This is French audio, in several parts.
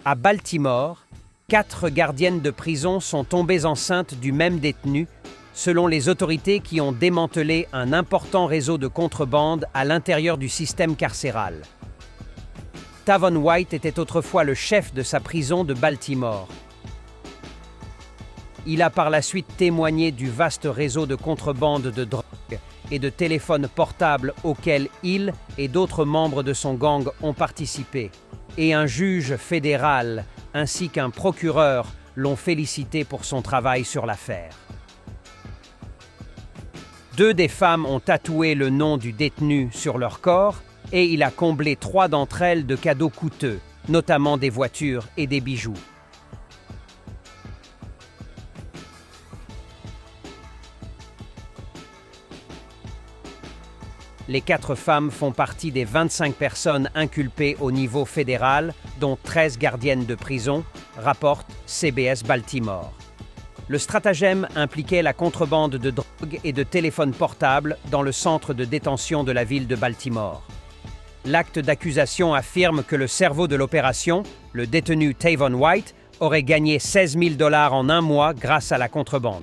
À Baltimore, 4 gardiennes de prison sont tombées enceintes du même détenu, selon les autorités qui ont démantelé un important réseau de contrebande à l'intérieur du système carcéral. Tavon White était autrefois le chef de sa prison de Baltimore. Il a par la suite témoigné du vaste réseau de contrebande de drogue et de téléphones portables auquel il et d'autres membres de son gang ont participé, et un juge fédéral ainsi qu'un procureur l'ont félicité pour son travail sur l'affaire. 2 des femmes ont tatoué le nom du détenu sur leur corps et il a comblé 3 d'entre elles de cadeaux coûteux, notamment des voitures et des bijoux. Les 4 femmes font partie des 25 personnes inculpées au niveau fédéral, dont 13 gardiennes de prison, rapporte CBS Baltimore. Le stratagème impliquait la contrebande de drogue et de téléphones portables dans le centre de détention de la ville de Baltimore. L'acte d'accusation affirme que le cerveau de l'opération, le détenu Tavon White, aurait gagné 16 000 $ en un mois grâce à la contrebande.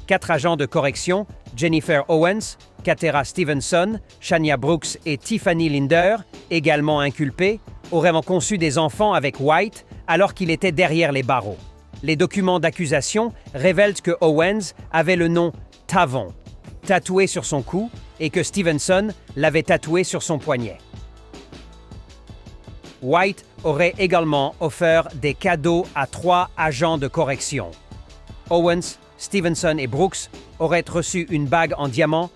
4 agents de correction, Jennifer Owens, Katera Stevenson, Shania Brooks et Tiffany Linder, également inculpés, auraient conçu des enfants avec White alors qu'il était derrière les barreaux. Les documents d'accusation révèlent que Owens avait le nom Tavon tatoué sur son cou et que Stevenson l'avait tatoué sur son poignet. White aurait également offert des cadeaux à 3 agents de correction. Owens, Stevenson et Brooks auraient reçu une bague en diamant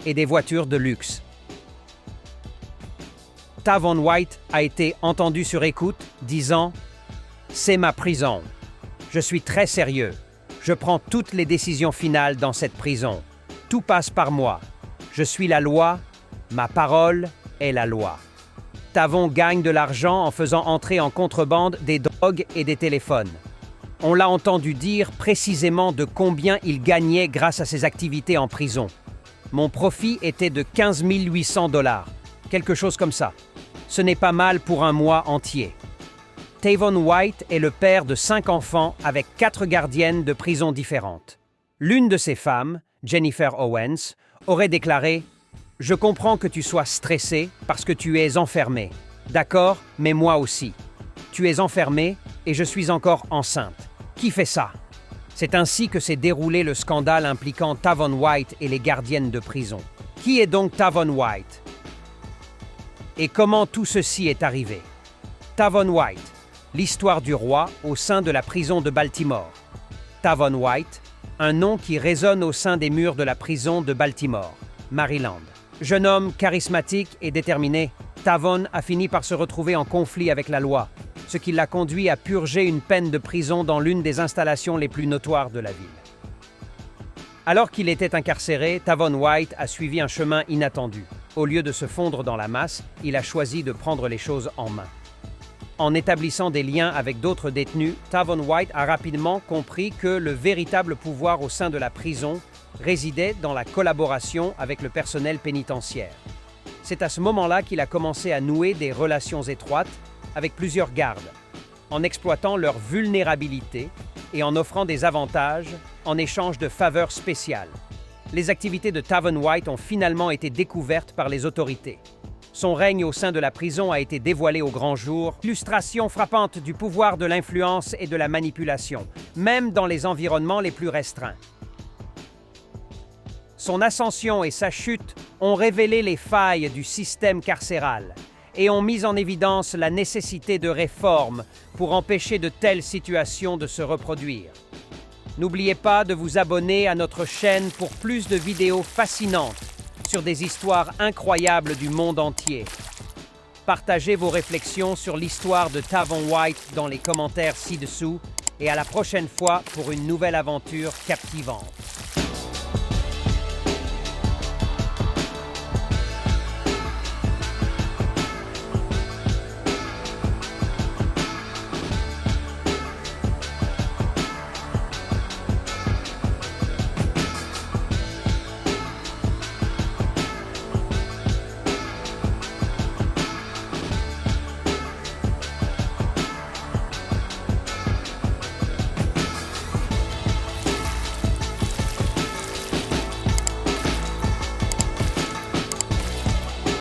et des voitures de luxe. Tavon White a été entendu sur écoute, disant « C'est ma prison. Je suis très sérieux. Je prends toutes les décisions finales dans cette prison. Tout passe par moi. Je suis la loi. Ma parole est la loi. » Tavon gagne de l'argent en faisant entrer en contrebande des drogues et des téléphones. On l'a entendu dire précisément de combien il gagnait grâce à ses activités en prison. Mon profit était de 15 800 $, quelque chose comme ça. Ce n'est pas mal pour un mois entier. Tavon White est le père de 5 enfants avec 4 gardiennes de prison différentes. L'une de ces femmes, Jennifer Owens, aurait déclaré « Je comprends que tu sois stressé parce que tu es enfermé. D'accord, mais moi aussi. Tu es enfermé et je suis encore enceinte. Qui fait ça ?» C'est ainsi que s'est déroulé le scandale impliquant Tavon White et les gardiennes de prison. Qui est donc Tavon White? Et comment tout ceci est arrivé? Tavon White, l'histoire du roi au sein de la prison de Baltimore. Tavon White, un nom qui résonne au sein des murs de la prison de Baltimore, Maryland. Jeune homme charismatique et déterminé, Tavon a fini par se retrouver en conflit avec la loi, ce qui l'a conduit à purger une peine de prison dans l'une des installations les plus notoires de la ville. Alors qu'il était incarcéré, Tavon White a suivi un chemin inattendu. Au lieu de se fondre dans la masse, il a choisi de prendre les choses en main. En établissant des liens avec d'autres détenus, Tavon White a rapidement compris que le véritable pouvoir au sein de la prison résidait dans la collaboration avec le personnel pénitentiaire. C'est à ce moment-là qu'il a commencé à nouer des relations étroites avec plusieurs gardes, en exploitant leur vulnérabilité et en offrant des avantages en échange de faveurs spéciales. Les activités de Tavon White ont finalement été découvertes par les autorités. Son règne au sein de la prison a été dévoilé au grand jour, illustration frappante du pouvoir de l'influence et de la manipulation, même dans les environnements les plus restreints. Son ascension et sa chute ont révélé les failles du système carcéral et ont mis en évidence la nécessité de réformes pour empêcher de telles situations de se reproduire. N'oubliez pas de vous abonner à notre chaîne pour plus de vidéos fascinantes sur des histoires incroyables du monde entier. Partagez vos réflexions sur l'histoire de Tavon White dans les commentaires ci-dessous et à la prochaine fois pour une nouvelle aventure captivante.